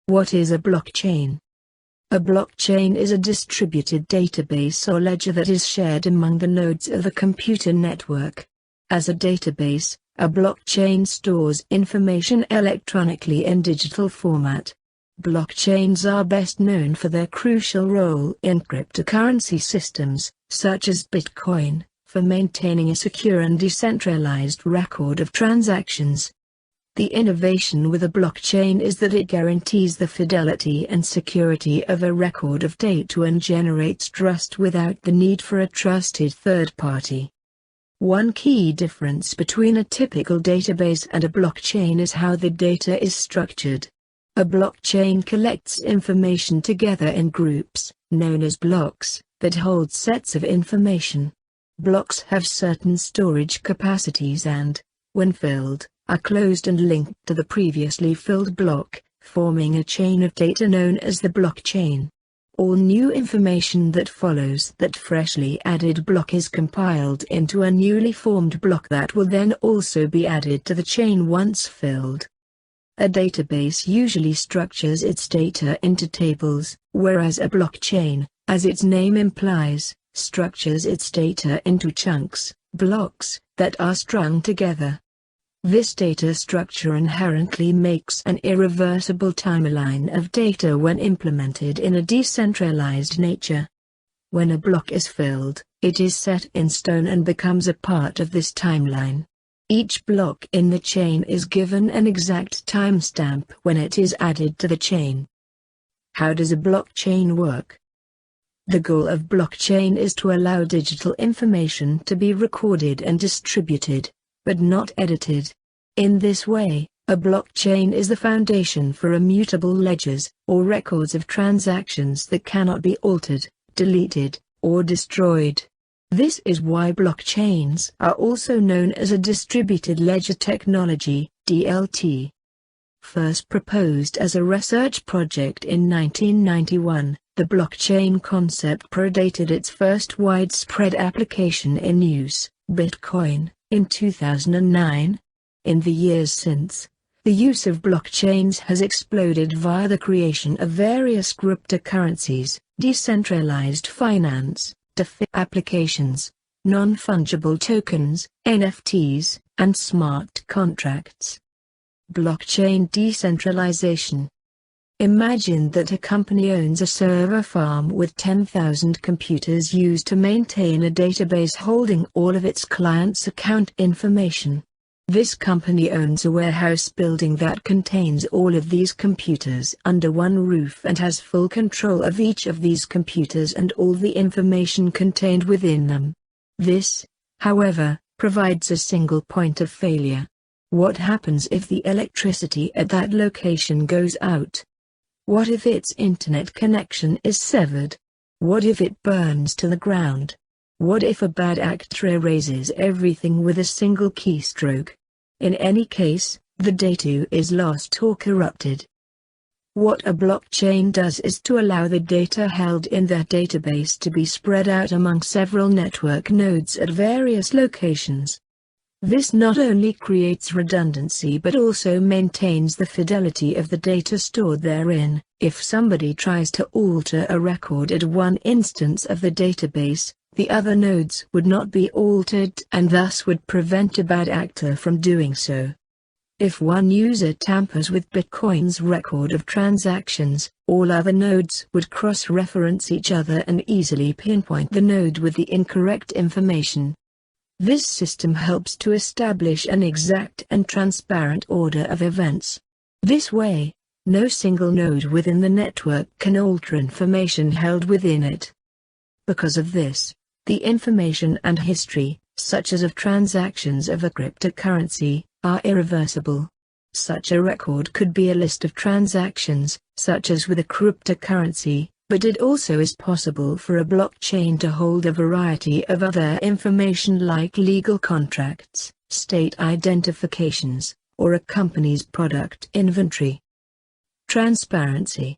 What is a blockchain? A blockchain is a distributed database or ledger that is shared among the nodes of a computer network. As a database, a blockchain stores information electronically in digital format. Blockchains are best known for their crucial role in cryptocurrency systems, such as Bitcoin, for maintaining a secure and decentralized record of transactions. The innovation with a blockchain is that it guarantees the fidelity and security of a record of data and generates trust without the need for a trusted third party. One key difference between a typical database and a blockchain is how the data is structured. A blockchain collects information together in groups, known as blocks, that hold sets of information. Blocks have certain storage capacities and, when filled, are closed and linked to the previously filled block, forming a chain of data known as the blockchain. All new information that follows that freshly added block is compiled into a newly formed block that will then also be added to the chain once filled. A database usually structures its data into tables, whereas a blockchain, as its name implies, structures its data into chunks, blocks, that are strung together. This data structure inherently makes an irreversible timeline of data when implemented in a decentralized nature. When a block is filled, it is set in stone and becomes a part of this timeline. Each block in the chain is given an exact timestamp when it is added to the chain. How does a blockchain work? The goal of blockchain is to allow digital information to be recorded and distributed, but not edited. In this way, a blockchain is the foundation for immutable ledgers, or records of transactions that cannot be altered, deleted, or destroyed. This is why blockchains are also known as a distributed ledger technology, DLT. First proposed as a research project in 1991, the blockchain concept predated its first widespread application in use, Bitcoin, in 2009. In the years since, the use of blockchains has exploded via the creation of various cryptocurrencies, decentralized finance, DeFi applications, non-fungible tokens, NFTs, and smart contracts. Blockchain decentralization. Imagine that a company owns a server farm with 10,000 computers used to maintain a database holding all of its clients' account information. This company owns a warehouse building that contains all of these computers under one roof and has full control of each of these computers and all the information contained within them. This, however, provides a single point of failure. What happens if the electricity at that location goes out? What if its internet connection is severed? What if it burns to the ground? What if a bad actor erases everything with a single keystroke? In any case, the data is lost or corrupted. What a blockchain does is to allow the data held in that database to be spread out among several network nodes at various locations. This not only creates redundancy but also maintains the fidelity of the data stored therein. If somebody tries to alter a record at one instance of the database, the other nodes would not be altered and thus would prevent a bad actor from doing so. If one user tampers with Bitcoin's record of transactions, all other nodes would cross-reference each other and easily pinpoint the node with the incorrect information. This system helps to establish an exact and transparent order of events. This way, no single node within the network can alter information held within it. Because of this, the information and history, such as of transactions of a cryptocurrency, are irreversible. Such a record could be a list of transactions, such as with a cryptocurrency, but it also is possible for a blockchain to hold a variety of other information like legal contracts, state identifications, or a company's product inventory. Transparency.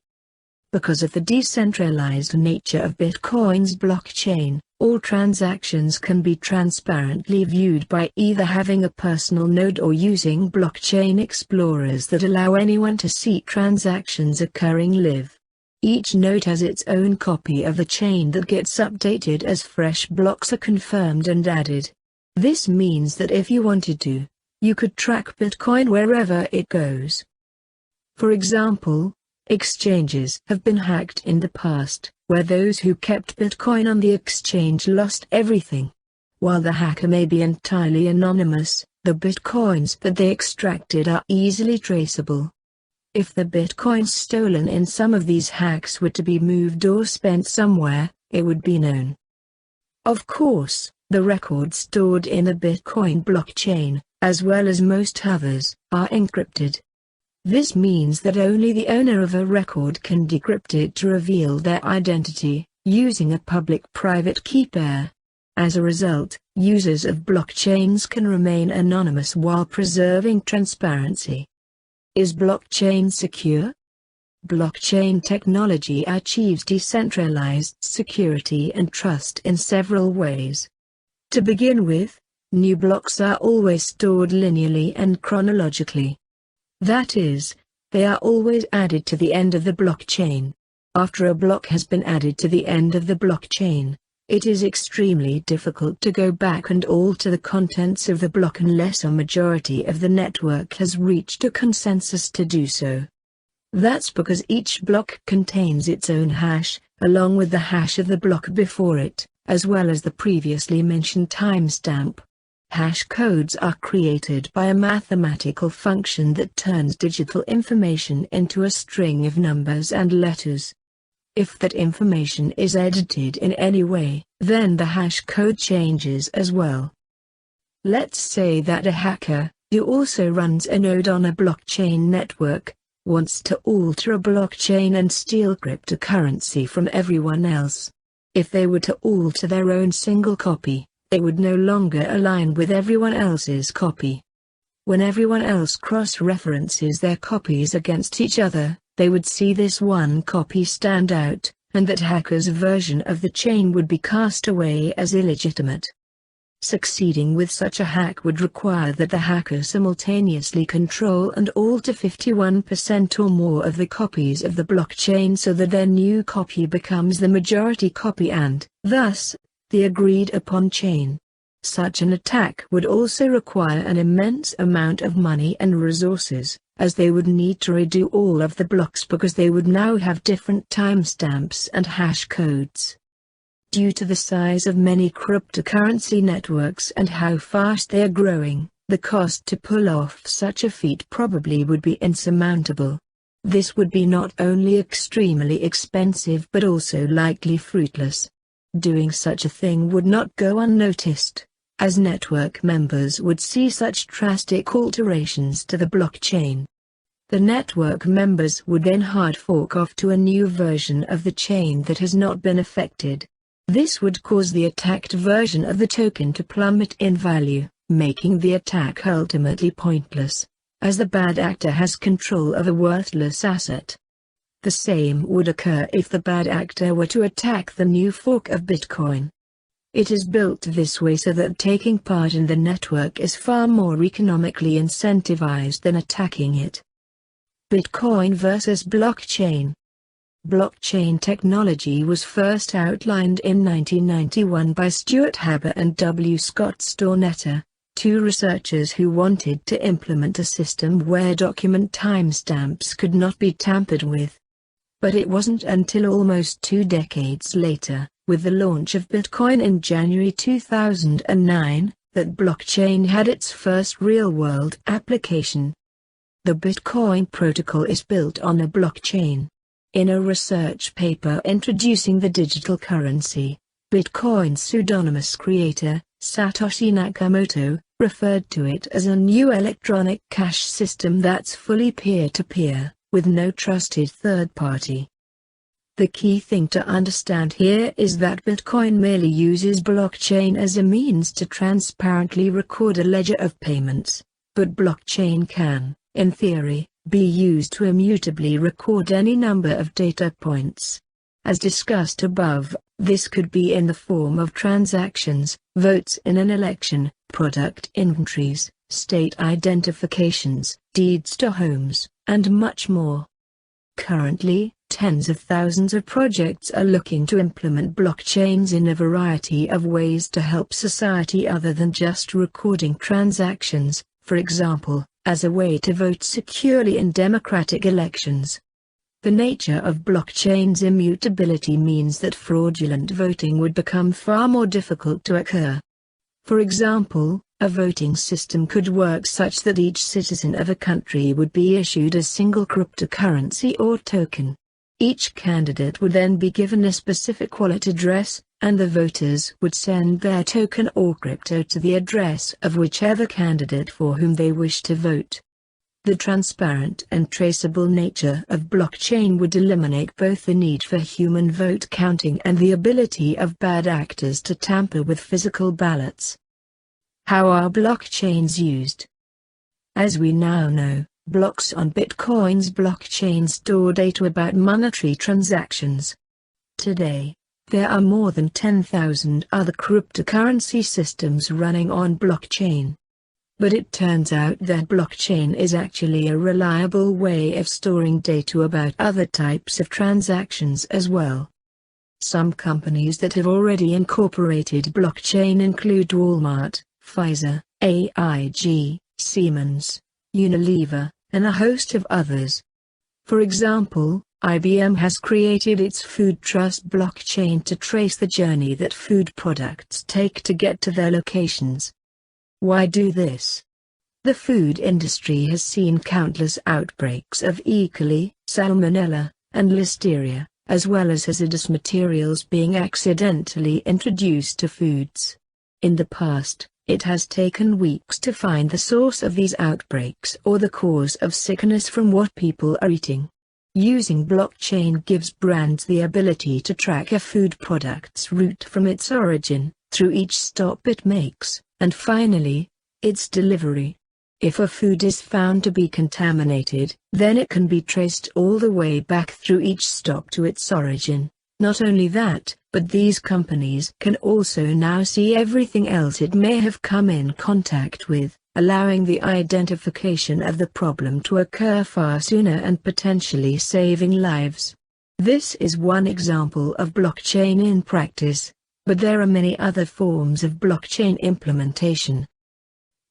Because of the decentralized nature of Bitcoin's blockchain, all transactions can be transparently viewed by either having a personal node or using blockchain explorers that allow anyone to see transactions occurring live. Each node has its own copy of the chain that gets updated as fresh blocks are confirmed and added. This means that if you wanted to, you could track Bitcoin wherever it goes. For example, exchanges have been hacked in the past, where those who kept Bitcoin on the exchange lost everything. While the hacker may be entirely anonymous, the Bitcoins that they extracted are easily traceable. If the Bitcoins stolen in some of these hacks were to be moved or spent somewhere, it would be known. Of course, the records stored in the Bitcoin blockchain, as well as most others, are encrypted. This means that only the owner of a record can decrypt it to reveal their identity, using a public-private key pair. As a result, users of blockchains can remain anonymous while preserving transparency. Is blockchain secure? Blockchain technology achieves decentralized security and trust in several ways. To begin with, new blocks are always stored linearly and chronologically. That is, they are always added to the end of the blockchain. After a block has been added to the end of the blockchain, it is extremely difficult to go back and alter the contents of the block unless a majority of the network has reached a consensus to do so. That's because each block contains its own hash, along with the hash of the block before it, as well as the previously mentioned timestamp. Hash codes are created by a mathematical function that turns digital information into a string of numbers and letters. If that information is edited in any way, then the hash code changes as well. Let's say that a hacker, who also runs a node on a blockchain network, wants to alter a blockchain and steal cryptocurrency from everyone else. If they were to alter their own single copy, they would no longer align with everyone else's copy. When everyone else cross-references their copies against each other, they would see this one copy stand out, and that hacker's version of the chain would be cast away as illegitimate. Succeeding with such a hack would require that the hacker simultaneously control and alter 51% or more of the copies of the blockchain so that their new copy becomes the majority copy and, thus, the agreed-upon chain. Such an attack would also require an immense amount of money and resources, as they would need to redo all of the blocks because they would now have different timestamps and hash codes. Due to the size of many cryptocurrency networks and how fast they are growing, the cost to pull off such a feat probably would be insurmountable. This would be not only extremely expensive but also likely fruitless. Doing such a thing would not go unnoticed, as network members would see such drastic alterations to the blockchain. The network members would then hard fork off to a new version of the chain that has not been affected. This would cause the attacked version of the token to plummet in value, making the attack ultimately pointless, as the bad actor has control of a worthless asset. The same would occur if the bad actor were to attack the new fork of Bitcoin. It is built this way so that taking part in the network is far more economically incentivized than attacking it. Bitcoin versus blockchain. Blockchain technology was first outlined in 1991 by Stuart Haber and W. Scott Stornetter, two researchers who wanted to implement a system where document timestamps could not be tampered with. But it wasn't until almost 2 decades later, with the launch of Bitcoin in January 2009, that blockchain had its first real-world application. The Bitcoin protocol is built on a blockchain. In a research paper introducing the digital currency, Bitcoin's pseudonymous creator, Satoshi Nakamoto, referred to it as a new electronic cash system that's fully peer-to-peer, with no trusted third party. The key thing to understand here is that Bitcoin merely uses blockchain as a means to transparently record a ledger of payments, but blockchain can, in theory, be used to immutably record any number of data points. As discussed above, this could be in the form of transactions, votes in an election, product inventories, state identifications, deeds to homes, and much more. Currently, tens of thousands of projects are looking to implement blockchains in a variety of ways to help society other than just recording transactions, for example, as a way to vote securely in democratic elections. The nature of blockchain's immutability means that fraudulent voting would become far more difficult to occur. For example, a voting system could work such that each citizen of a country would be issued a single cryptocurrency or token. Each candidate would then be given a specific wallet address, and the voters would send their token or crypto to the address of whichever candidate for whom they wish to vote. The transparent and traceable nature of blockchain would eliminate both the need for human vote counting and the ability of bad actors to tamper with physical ballots. How are blockchains used? As we now know, blocks on Bitcoin's blockchain store data about monetary transactions. Today, there are more than 10,000 other cryptocurrency systems running on blockchain. But it turns out that blockchain is actually a reliable way of storing data about other types of transactions as well. Some companies that have already incorporated blockchain include Walmart, Pfizer, AIG, Siemens, Unilever, and a host of others. For example, IBM has created its Food Trust blockchain to trace the journey that food products take to get to their locations. Why do this? The food industry has seen countless outbreaks of E. coli, Salmonella, and Listeria, as well as hazardous materials being accidentally introduced to foods. In the past, it has taken weeks to find the source of these outbreaks or the cause of sickness from what people are eating. Using blockchain gives brands the ability to track a food product's route from its origin, through each stop it makes, and finally, its delivery. If a food is found to be contaminated, then it can be traced all the way back through each stop to its origin. Not only that, but these companies can also now see everything else it may have come in contact with, allowing the identification of the problem to occur far sooner and potentially saving lives. This is one example of blockchain in practice, but there are many other forms of blockchain implementation.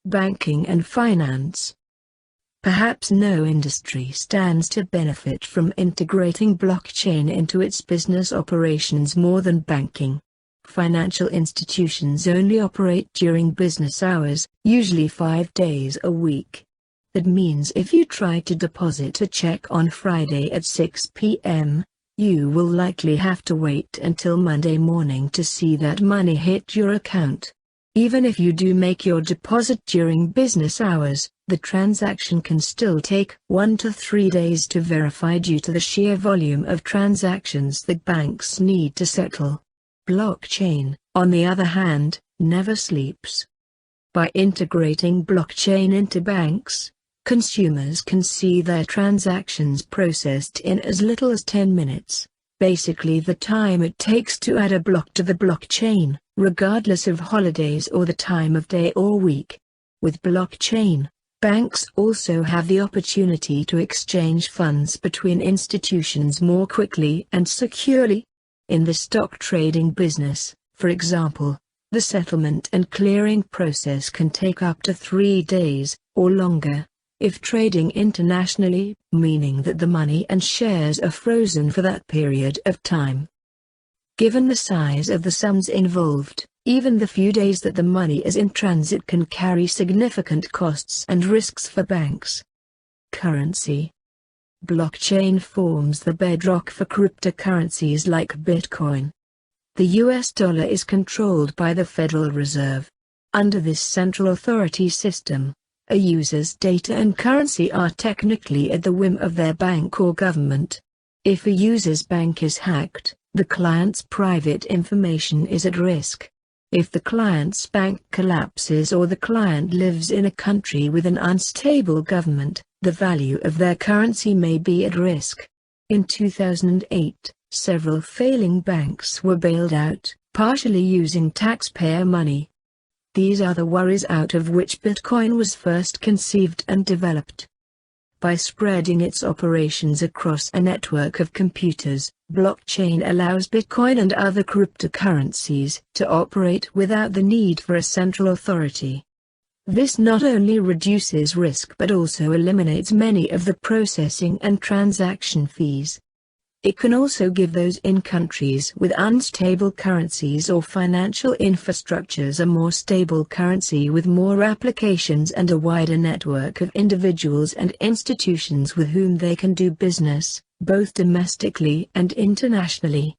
Banking and finance. Perhaps no industry stands to benefit from integrating blockchain into its business operations more than banking. Financial institutions only operate during business hours, usually 5 days a week. That means if you try to deposit a check on Friday at 6 p.m., you will likely have to wait until Monday morning to see that money hit your account. Even if you do make your deposit during business hours, the transaction can still take 1 to 3 days to verify due to the sheer volume of transactions that banks need to settle. Blockchain, on the other hand, never sleeps. By integrating blockchain into banks, consumers can see their transactions processed in as little as 10 minutes, basically the time it takes to add a block to the blockchain, regardless of holidays or the time of day or week. With blockchain, banks also have the opportunity to exchange funds between institutions more quickly and securely. In the stock trading business, for example, the settlement and clearing process can take up to 3 days, or longer, if trading internationally, meaning that the money and shares are frozen for that period of time. Given the size of the sums involved, even the few days that the money is in transit can carry significant costs and risks for banks. Currency. Blockchain forms the bedrock for cryptocurrencies like Bitcoin. The US dollar is controlled by the Federal Reserve. Under this central authority system, a user's data and currency are technically at the whim of their bank or government. If a user's bank is hacked, the client's private information is at risk. If the client's bank collapses or the client lives in a country with an unstable government, the value of their currency may be at risk. In 2008, several failing banks were bailed out, partially using taxpayer money. These are the worries out of which Bitcoin was first conceived and developed. By spreading its operations across a network of computers, blockchain allows Bitcoin and other cryptocurrencies to operate without the need for a central authority. This not only reduces risk but also eliminates many of the processing and transaction fees. It can also give those in countries with unstable currencies or financial infrastructures a more stable currency with more applications and a wider network of individuals and institutions with whom they can do business, both domestically and internationally.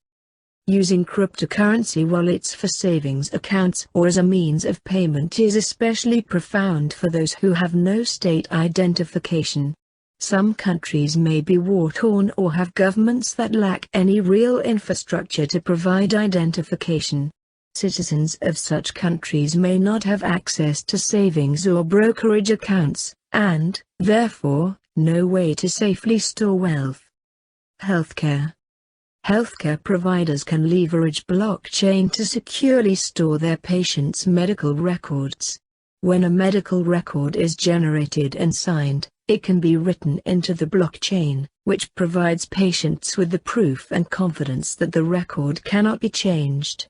Using cryptocurrency wallets for savings accounts or as a means of payment is especially profound for those who have no state identification. Some countries may be war-torn or have governments that lack any real infrastructure to provide identification. Citizens of such countries may not have access to savings or brokerage accounts, and, therefore, no way to safely store wealth. Healthcare. Healthcare providers can leverage blockchain to securely store their patients' medical records. When a medical record is generated and signed, it can be written into the blockchain, which provides patients with the proof and confidence that the record cannot be changed.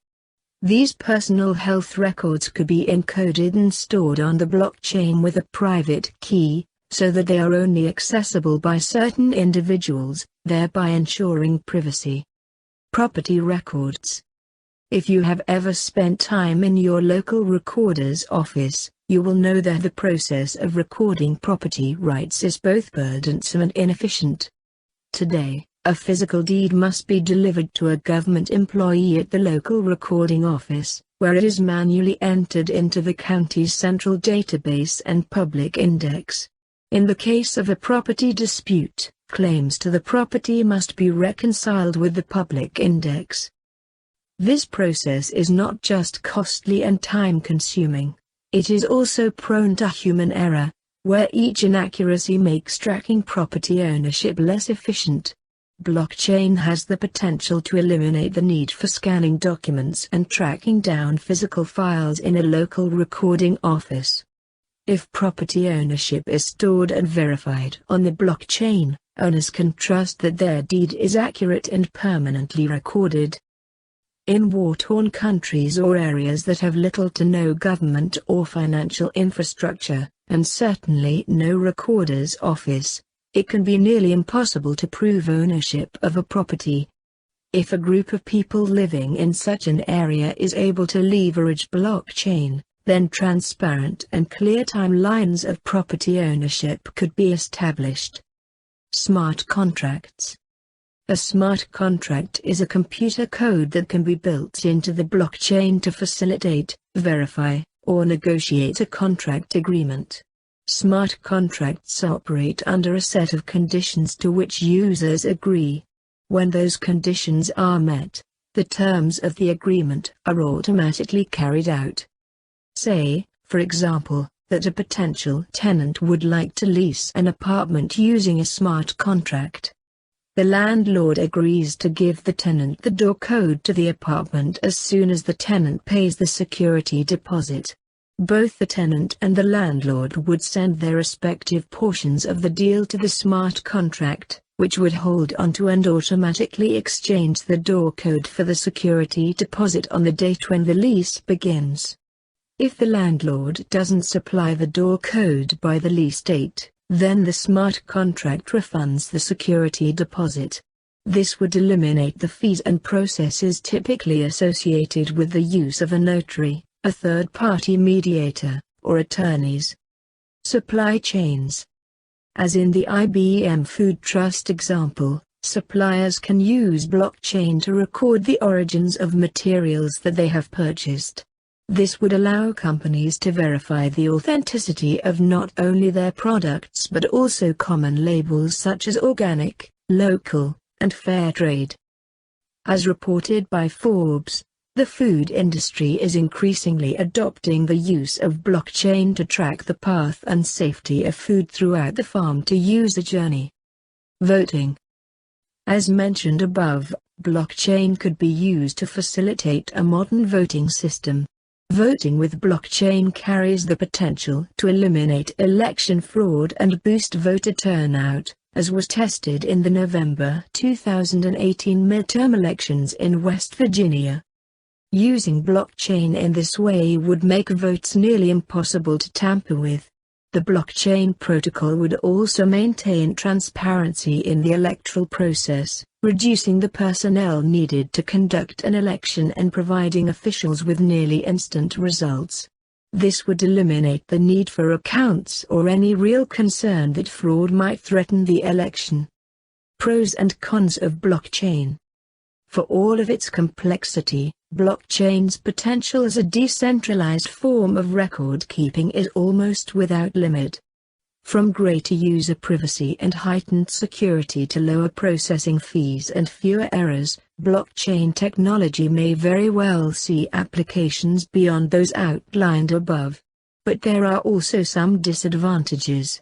These personal health records could be encoded and stored on the blockchain with a private key, so that they are only accessible by certain individuals, thereby ensuring privacy. Property records. If you have ever spent time in your local recorder's office, you will know that the process of recording property rights is both burdensome and inefficient. Today, a physical deed must be delivered to a government employee at the local recording office, where it is manually entered into the county's central database and public index. In the case of a property dispute, claims to the property must be reconciled with the public index. This process is not just costly and time-consuming. It is also prone to human error, where each inaccuracy makes tracking property ownership less efficient. Blockchain has the potential to eliminate the need for scanning documents and tracking down physical files in a local recording office. If property ownership is stored and verified on the blockchain, owners can trust that their deed is accurate and permanently recorded. In war-torn countries or areas that have little to no government or financial infrastructure, and certainly no recorder's office, it can be nearly impossible to prove ownership of a property. If a group of people living in such an area is able to leverage blockchain, then transparent and clear timelines of property ownership could be established. Smart contracts. A smart contract is a computer code that can be built into the blockchain to facilitate, verify, or negotiate a contract agreement. Smart contracts operate under a set of conditions to which users agree. When those conditions are met, the terms of the agreement are automatically carried out. Say, for example, that a potential tenant would like to lease an apartment using a smart contract. The landlord agrees to give the tenant the door code to the apartment as soon as the tenant pays the security deposit. Both the tenant and the landlord would send their respective portions of the deal to the smart contract, which would hold onto and automatically exchange the door code for the security deposit on the date when the lease begins. If the landlord doesn't supply the door code by the lease date, then the smart contract refunds the security deposit. This would eliminate the fees and processes typically associated with the use of a notary, a third-party mediator, or attorneys. Supply chains. As in the IBM Food Trust example, suppliers can use blockchain to record the origins of materials that they have purchased. This would allow companies to verify the authenticity of not only their products but also common labels such as organic, local, and fair trade. As reported by Forbes, The food industry is increasingly adopting the use of blockchain to track the path and safety of food throughout the farm-to-user journey. Voting. As mentioned above, blockchain could be used to facilitate a modern voting system. Voting with blockchain carries the potential to eliminate election fraud and boost voter turnout, as was tested in the November 2018 midterm elections in West Virginia. Using blockchain in this way would make votes nearly impossible to tamper with. The blockchain protocol would also maintain transparency in the electoral process, reducing the personnel needed to conduct an election and providing officials with nearly instant results. This would eliminate the need for accounts or any real concern that fraud might threaten the election. Pros and cons of blockchain. For all of its complexity, blockchain's potential as a decentralized form of record-keeping is almost without limit. From greater user privacy and heightened security to lower processing fees and fewer errors, blockchain technology may very well see applications beyond those outlined above. But there are also some disadvantages.